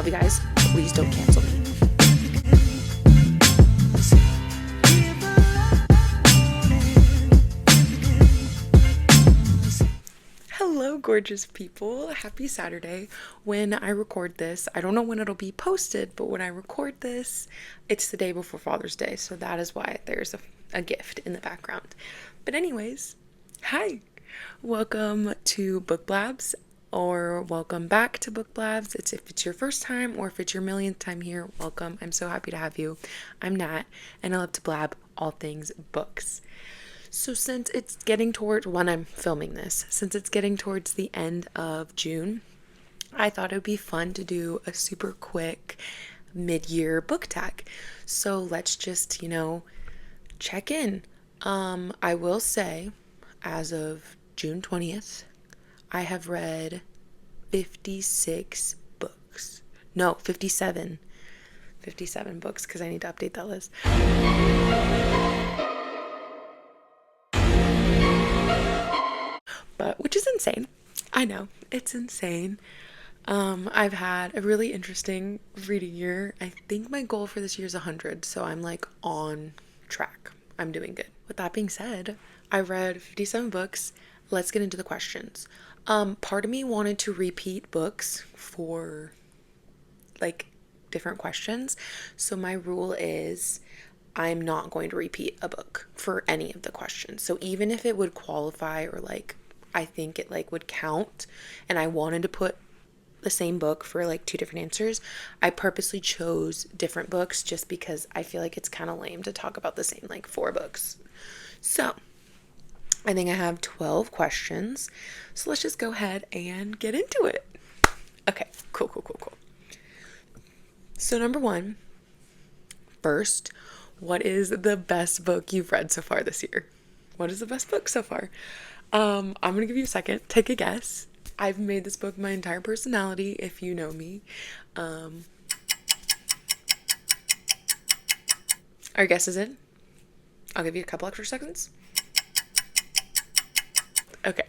Love you guys. Please don't cancel me. Hello, gorgeous people. Happy Saturday. When I record this, I don't know when it'll be posted, but when I record this, it's the day before Father's Day. So that is why there's a gift in the background. But anyways, hi. Welcome to Book Blabs, or welcome back to Book Blabs. If it's your first time or if it's your millionth time here, welcome. I'm so happy to have you. I'm Nat, and I love to blab all things books. So since it's getting towards when I'm filming this, since it's getting towards the end of June, I thought it would be fun to do a super quick mid-year book tag. So let's just, check in. I will say, as of June 20th, I have read 56 books. No, 57. 57 books, because I need to update that list. Which is insane. I know, it's insane. I've had a really interesting reading year. I think my goal for this year is 100, so I'm on track. I'm doing good. With that being said, I read 57 books. Let's get into the questions. Part of me wanted to repeat books for different questions. So my rule is I'm not going to repeat a book for any of the questions. So even if it would qualify or I think it would count and I wanted to put the same book for two different answers, I purposely chose different books just because I feel like it's kind of lame to talk about the same 4 books. So I think I have 12 questions. So let's just go ahead and get into it. Okay, cool. So number 1, first, what is the best book you've read so far this year? What is the best book so far? I'm going to give you a second. Take a guess. I've made this book my entire personality, if you know me. Are your guesses in? I'll give you a couple extra seconds. Okay.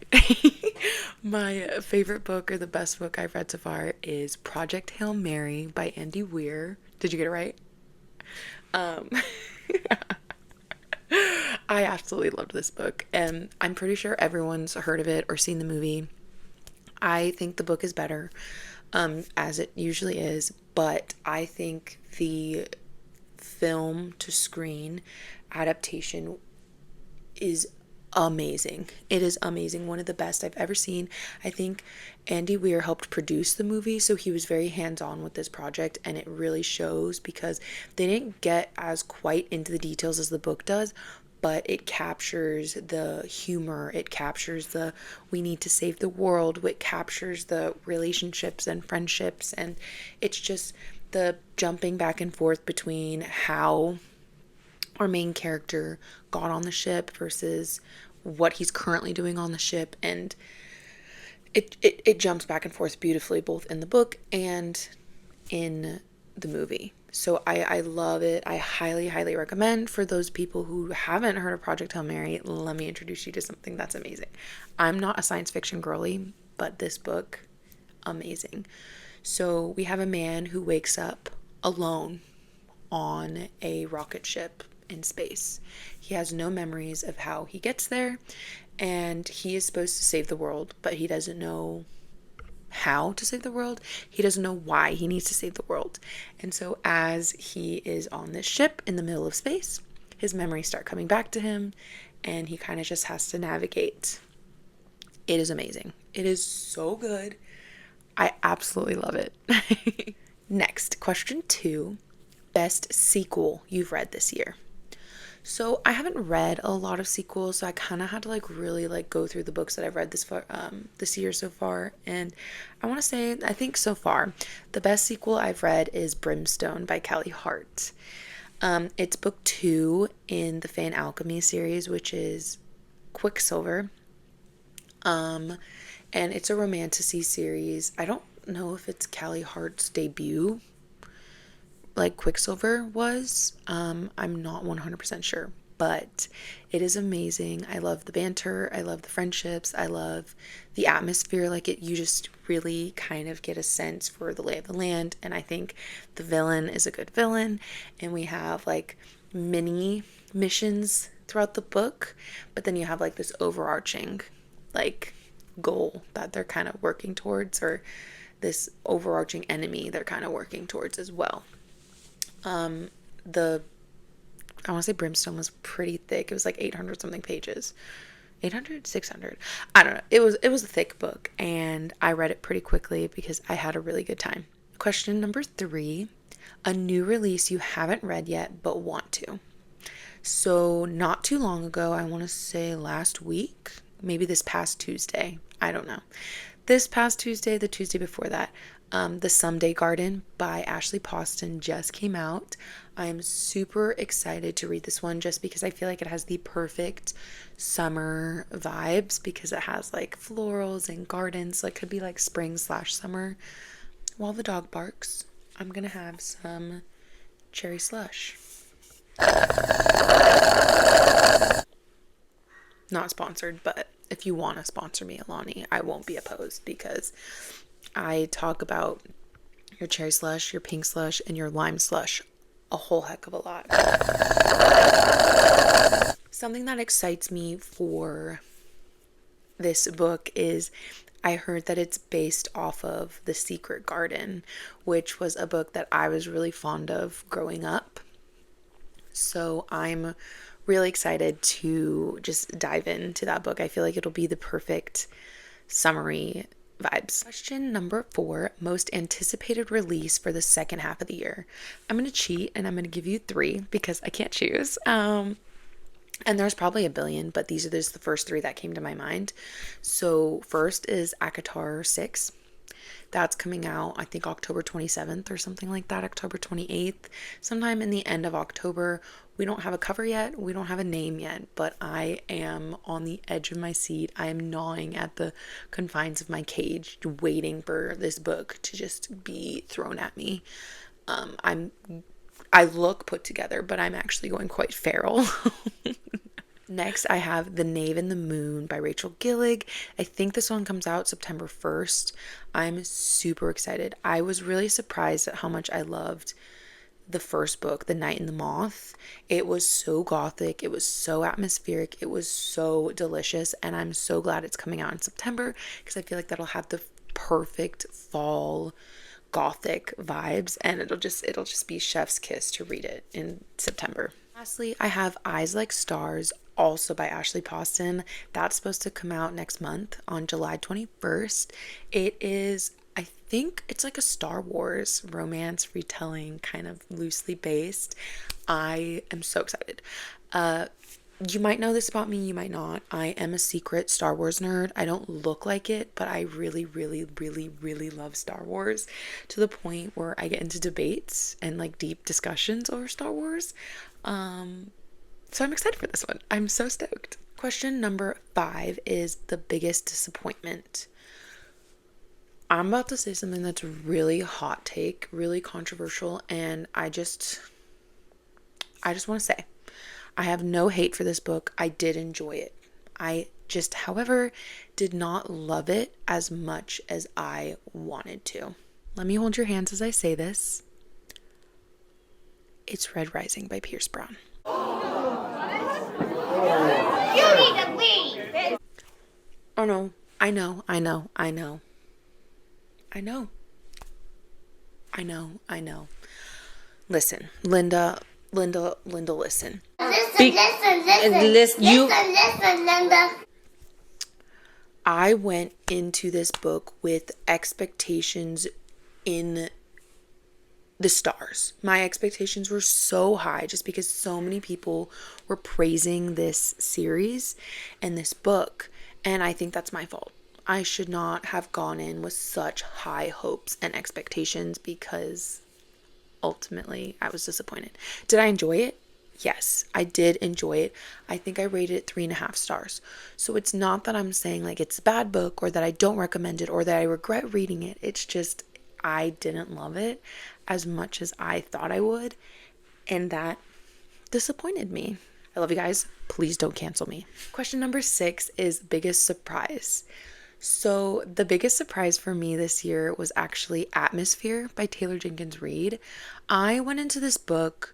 My favorite book, or the best book I've read so far, is Project Hail Mary by Andy Weir. Did you get it right? I absolutely loved this book, and I'm pretty sure everyone's heard of it or seen the movie. I think the book is better, as it usually is, but I think the film to screen adaptation is amazing. It is amazing. One of the best I've ever seen. I think Andy Weir helped produce the movie, so he was very hands-on with this project, and it really shows because they didn't get as quite into the details as the book does, but it captures the humor, it captures the we need to save the world, it captures the relationships and friendships, and it's just the jumping back and forth between how our main character got on the ship versus what he's currently doing on the ship, and it jumps back and forth beautifully both in the book and in the movie. So I love it. I highly recommend for those people who haven't heard of Project Hail Mary. Let me introduce you to something that's amazing. I'm not a science fiction girly, but this book, amazing. So we have a man who wakes up alone on a rocket ship in space. He has no memories of how he gets there, and he is supposed to save the world, but he doesn't know how to save the world. He doesn't know why he needs to save the world. And so as he is on this ship in the middle of space, his memories start coming back to him, and he kind of just has to navigate. It is amazing. It is so good. I absolutely love it. Next, question 2. Best sequel you've read this year. So I haven't read a lot of sequels, so I kind of had to really go through the books that I've read this year so far. And I want to say, I think so far, the best sequel I've read is Brimstone by Kelly Hart. It's book 2 in the Fan Alchemy series, which is Quicksilver. And it's a romantasy series. I don't know if it's Kelly Hart's debut, like Quicksilver was. I'm not 100% sure, but it is amazing. I love the banter, I love the friendships, I love the atmosphere. Like it, you just really kind of get a sense for the lay of the land, and I think the villain is a good villain, and we have like mini missions throughout the book, but then you have like this overarching like goal that they're kind of working towards, or this overarching enemy they're kind of working towards as well. The I want to say Brimstone was pretty thick. It was like 800 something pages. 800, 600. I don't know. It was a thick book, and I read it pretty quickly because I had a really good time. Question number 3, a new release you haven't read yet but want to. So, not too long ago, I want to say last week, maybe this past Tuesday, I don't know. This past Tuesday, the Tuesday before that, The Someday Garden by Ashley Poston just came out. I am super excited to read this one just because I feel like it has the perfect summer vibes, because it has like florals and gardens. So it could be like spring/summer. While the dog barks, I'm gonna have some cherry slush. Not sponsored, but if you want to sponsor me, Alani, I won't be opposed, because I talk about your cherry slush, your pink slush, and your lime slush a whole heck of a lot. Something that excites me for this book is I heard that it's based off of The Secret Garden, which was a book that I was really fond of growing up. So I'm really excited to just dive into that book. I feel like it'll be the perfect summary vibes. Question number 4, most anticipated release for the second half of the year. I'm going to cheat and I'm going to give you 3 because I can't choose. And there's probably a billion, but these are just the first 3 that came to my mind. So first is ACOTAR 6. That's coming out, I think, October 27th or something like that, October 28th, sometime in the end of October. We don't have a cover yet. We don't have a name yet, but I am on the edge of my seat. I am gnawing at the confines of my cage, waiting for this book to just be thrown at me. I look put together, but I'm actually going quite feral. Next, I have The Knave and the Moon by Rachel Gillig. I think this one comes out September 1st. I'm super excited. I was really surprised at how much I loved the first book, The Night and the Moth. It was so gothic. It was so atmospheric. It was so delicious. And I'm so glad it's coming out in September, because I feel like that'll have the perfect fall gothic vibes, and it'll just be chef's kiss to read it in September. Lastly, I have Eyes Like Stars, also by Ashley Poston. That's supposed to come out next month on July 21st. It is, I think it's like a Star Wars romance retelling, kind of loosely based. I am so excited. You might know this about me, you might not. I am a secret Star Wars nerd. I don't look like it, but I really, really, really, really love Star Wars, to the point where I get into debates and like deep discussions over Star Wars. So I'm excited for this one. I'm so stoked. Question number 5 is the biggest disappointment. I'm about to say something that's really hot take, really controversial, and I just want to say, I have no hate for this book. I did enjoy it. I just, however, did not love it as much as I wanted to. Let me hold your hands as I say this. It's Red Rising by Pierce Brown. You need to leave. Oh no, I know. Listen, Linda, listen. Listen, Linda. I went into this book with expectations in the stars. My expectations were so high just because so many people were praising this series and this book, and I think that's my fault. I should not have gone in with such high hopes and expectations, because ultimately I was disappointed. Did I enjoy it? Yes, I did enjoy it. I think I rated it 3.5 stars. So it's not that I'm saying like it's a bad book, or that I don't recommend it, or that I regret reading it. It's just I didn't love it as much as I thought I would, and that disappointed me. I love you guys. Please don't cancel me. Question number 6 is biggest surprise. So, the biggest surprise for me this year was actually Atmosphere by Taylor Jenkins Reid. I went into this book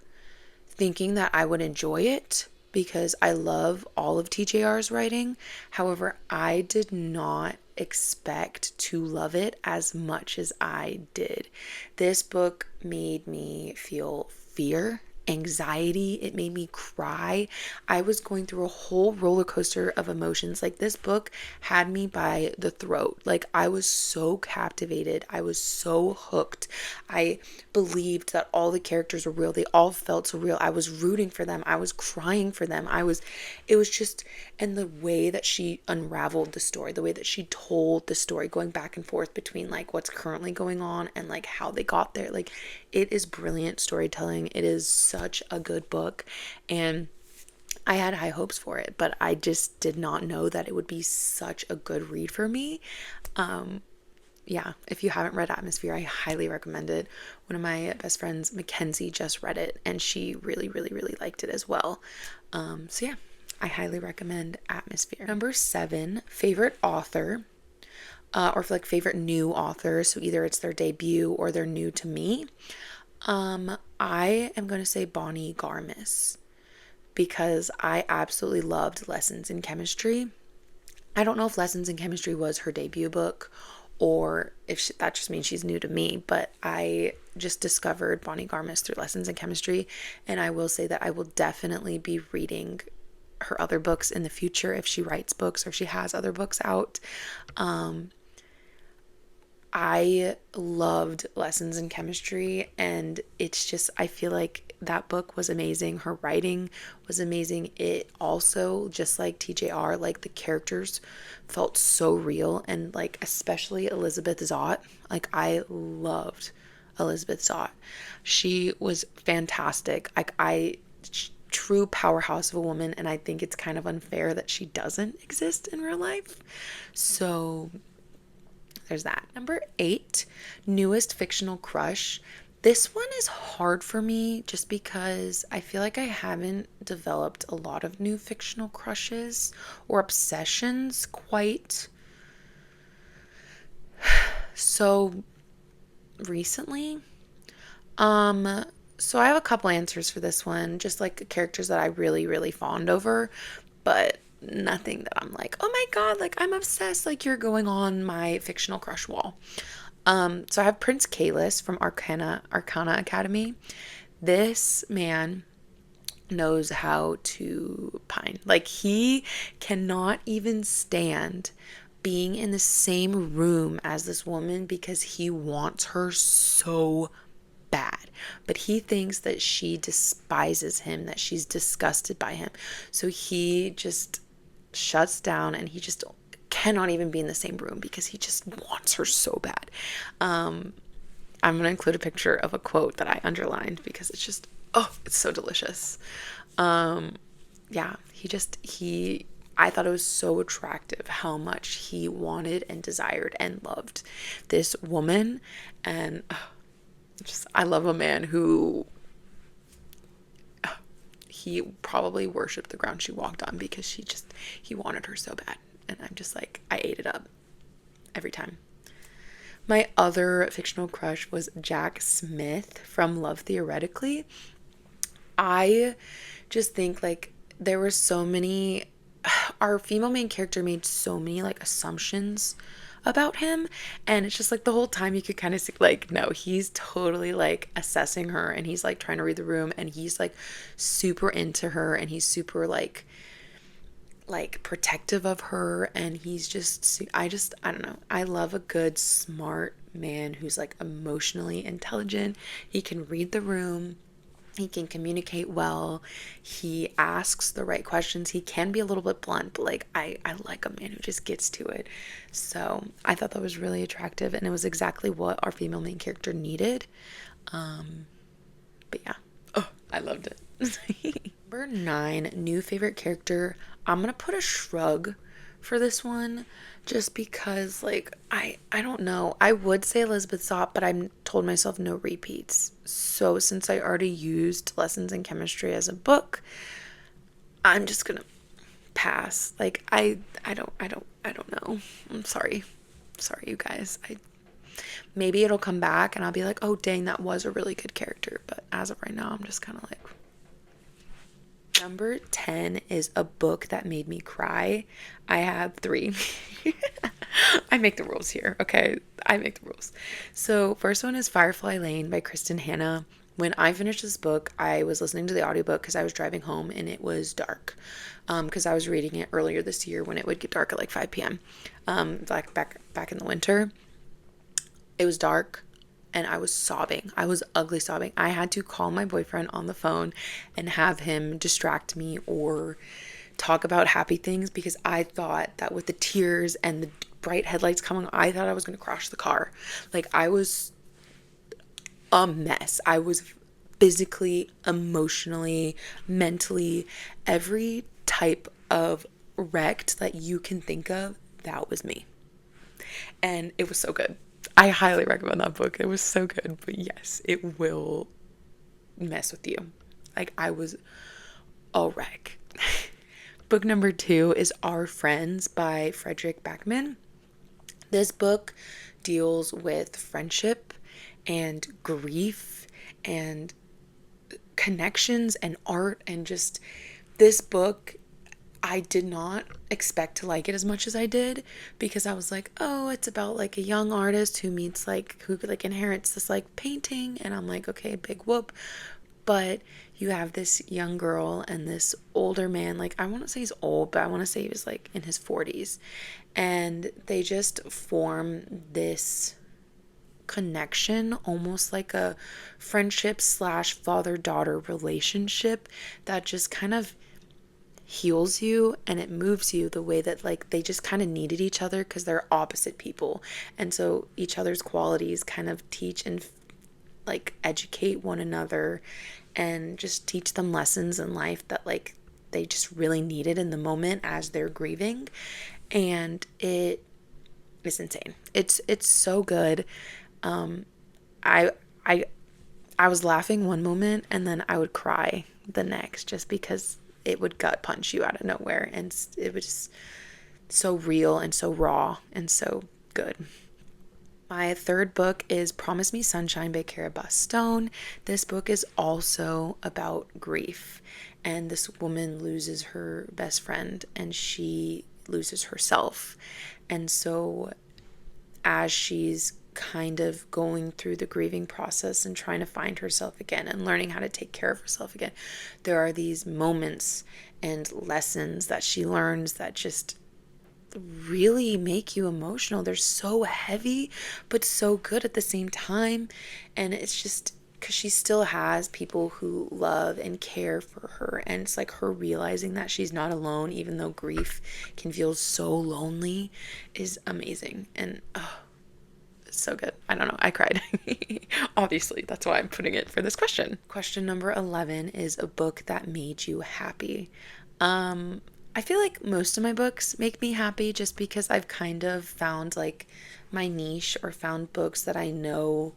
thinking that I would enjoy it because I love all of TJR's writing. However, I did not expect to love it as much as I did. This book made me feel fear, anxiety. It made me cry. I was going through a whole roller coaster of emotions. Like, this book had me by the throat. Like, I was so captivated. I was so hooked. I believed that all the characters were real. They all felt so real. I was rooting for them. I was crying for them. It was just, and the way that she unraveled the story, the way that she told the story, going back and forth between like what's currently going on and like how they got there. Like, it is brilliant storytelling. It is such a good book, and I had high hopes for it, but I just did not know that it would be such a good read for me. Yeah, if you haven't read Atmosphere, I highly recommend it. One of my best friends, Mackenzie, just read it, and she really, really, really liked it as well. So yeah, I highly recommend Atmosphere. Number 7, favorite author, or like favorite new author. So either it's their debut or they're new to me. I am going to say Bonnie Garmis because I absolutely loved Lessons in Chemistry. I don't know if Lessons in Chemistry was her debut book or if that just means she's new to me, but I just discovered Bonnie Garmis through Lessons in Chemistry, and I will say that I will definitely be reading her other books in the future if she writes books or if she has other books out. I loved Lessons in Chemistry, and it's just, I feel like that book was amazing. Her writing was amazing. It also, just like TJR, like the characters felt so real, and like especially Elizabeth Zott. Like, I loved Elizabeth Zott. She was fantastic. True powerhouse of a woman, and I think it's kind of unfair that she doesn't exist in real life. So there's that. Number 8, newest fictional crush. This one is hard for me just because I feel like I haven't developed a lot of new fictional crushes or obsessions quite so recently. So I have a couple answers for this one, just like characters that I really, really fond over, but nothing that I'm like, oh my god, like I'm obsessed, like you're going on my fictional crush wall. So I have Prince Kalis from Arcana Academy. This man knows how to pine. Like, he cannot even stand being in the same room as this woman because he wants her so bad, but he thinks that she despises him, that she's disgusted by him. So he just shuts down and he just cannot even be in the same room because he just wants her so bad. I'm going to include a picture of a quote that I underlined because it's just, oh, it's so delicious. Yeah, I thought it was so attractive how much he wanted and desired and loved this woman. And I love a man who he probably worshipped the ground she walked on because he wanted her so bad. And I'm just like, I ate it up every time. My other fictional crush was Jack Smith from Love Theoretically. I just think like there were so many, our female main character made so many like assumptions about him, and it's just like the whole time you could kind of see like, no, he's totally like assessing her, and he's like trying to read the room, and he's like super into her, and he's super like protective of her, and he's just, I don't know, I love a good smart man who's like emotionally intelligent. He can read the room, he can communicate well, he asks the right questions, he can be a little bit blunt, but like I like a man who just gets to it. So I thought that was really attractive, and it was exactly what our female main character needed. But yeah, oh, I loved it. Number 9, new favorite character. I'm gonna put a shrug for this one just because like I don't know. I would say Elizabeth Zott, but I told myself no repeats. So since I already used Lessons in Chemistry as a book, I'm just gonna pass. Like I don't know. I'm sorry. Sorry you guys. I maybe it'll come back and I'll be like, "Oh, dang, that was a really good character." But as of right now, I'm just kind of like number 10 is a book that made me cry. I have 3. I make the rules here, okay? I make the rules. So, first one is Firefly Lane by Kristen Hanna. When I finished this book, I was listening to the audiobook because I was driving home and it was dark. Because I was reading it earlier this year when it would get dark at like 5 p.m. Back in the winter. It was dark and I was sobbing. I was ugly sobbing. I had to call my boyfriend on the phone and have him distract me or talk about happy things because I thought that with the tears and the bright headlights coming, I thought I was going to crash the car. Like, I was a mess. I was physically, emotionally, mentally, every type of wrecked that you can think of. That was me. And it was so good. I highly recommend that book. It was so good. But yes, it will mess with you. Like, I was a wreck. Book number 2 is Our Friends by Fredrik Backman. This book deals with friendship and grief and connections and art, and just this book, I did not expect to like it as much as I did because I was like, oh, it's about like a young artist who meets like who like inherits this like painting, and I'm like, okay, big whoop. But you have this young girl and this older man, like I want to say he's old, but I want to say he was like in his 40s, and they just form this connection, almost like a friendship slash father-daughter relationship that just kind of heals you and it moves you the way that like they just kind of needed each other because they're opposite people, and so each other's qualities kind of teach and like educate one another and just teach them lessons in life that like they just really needed in the moment as they're grieving. And it is insane. It's so good. I I I was laughing one moment and then I would cry the next just because it would gut punch you out of nowhere, and it was just so real and so raw and so good. My third book is Promise Me Sunshine by Cara Bastone. This book is also about grief, and this woman loses her best friend and she loses herself. And so as she's kind of going through the grieving process and trying to find herself again and learning how to take care of herself again, there are these moments and lessons that she learns that just really make you emotional. They're so heavy, but so good at the same time. And it's just because she still has people who love and care for her. And it's like her realizing that she's not alone, even though grief can feel so lonely, is amazing. And oh, it's so good. I don't know. I cried. Obviously, that's why I'm putting it for this question. Question number 11 is a book that made you happy. I feel like most of my books make me happy just because I've kind of found like my niche or found books that I know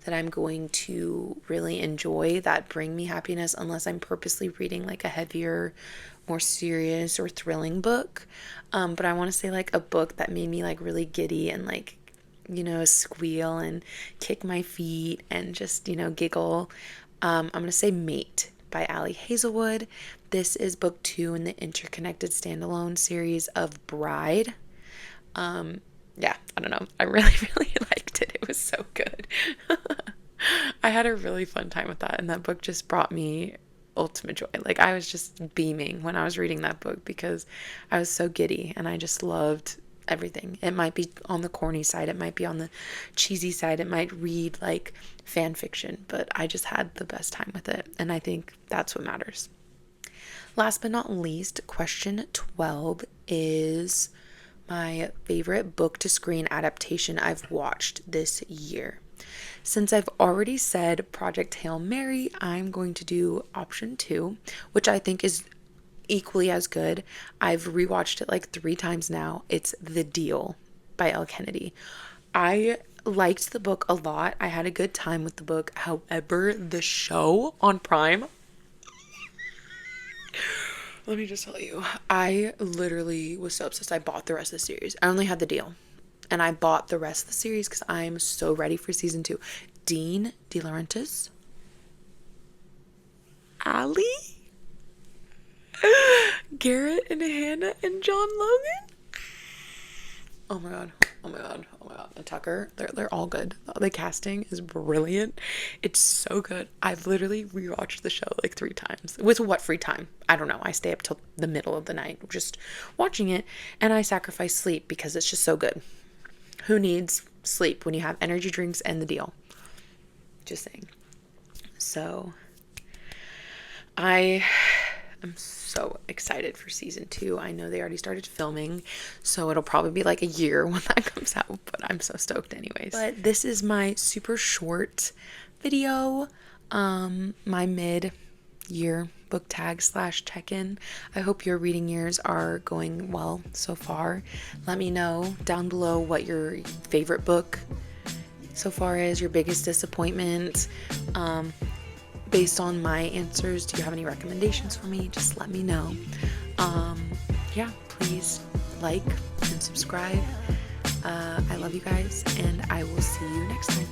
that I'm going to really enjoy that bring me happiness, unless I'm purposely reading like a heavier, more serious or thrilling book. But I want to say like a book that made me like really giddy and like, squeal and kick my feet and just, giggle. I'm going to say Mate by Ali Hazelwood. This is book 2 in the interconnected standalone series of Bride. Yeah, I don't know. I really, really liked it. It was so good. I had a really fun time with that, and that book just brought me ultimate joy. Like, I was just beaming when I was reading that book because I was so giddy and I just loved everything. It might be on the corny side, it might be on the cheesy side, it might read like fan fiction, but I just had the best time with it, and I think that's what matters. Last but not least, question 12 is my favorite book to screen adaptation I've watched this year. Since I've already said Project Hail Mary, I'm going to do option 2, which I think is equally as good. I've rewatched it like 3 times now. It's The Deal by Elle Kennedy. I liked the book a lot. I had a good time with the book. However, the show on Prime, Let me just tell you, I literally was so obsessed. I bought the rest of the series. I only had the deal. And I bought the rest of the series because I'm so ready for season 2. Dean De Laurentiis, Allie, Garrett and Hannah and John Logan. Oh my god. Oh my god. Oh my god. And Tucker, they're all good. The casting is brilliant. It's so good. I've literally rewatched the show like 3 times. With what free time? I don't know. I stay up till the middle of the night just watching it, and I sacrifice sleep because it's just so good. Who needs sleep when you have energy drinks and the deal? Just saying. So I'm so excited for season 2. I know they already started filming, so it'll probably be like a year when that comes out, but I'm so stoked anyways. But this is my super short video, my mid-year book tag / check-in. I hope your reading years are going well so far. Let me know down below what your favorite book so far is, your biggest disappointment. Based on my answers, do you have any recommendations for me? Just let me know. Yeah, please like and subscribe. I love you guys, and I will see you next time.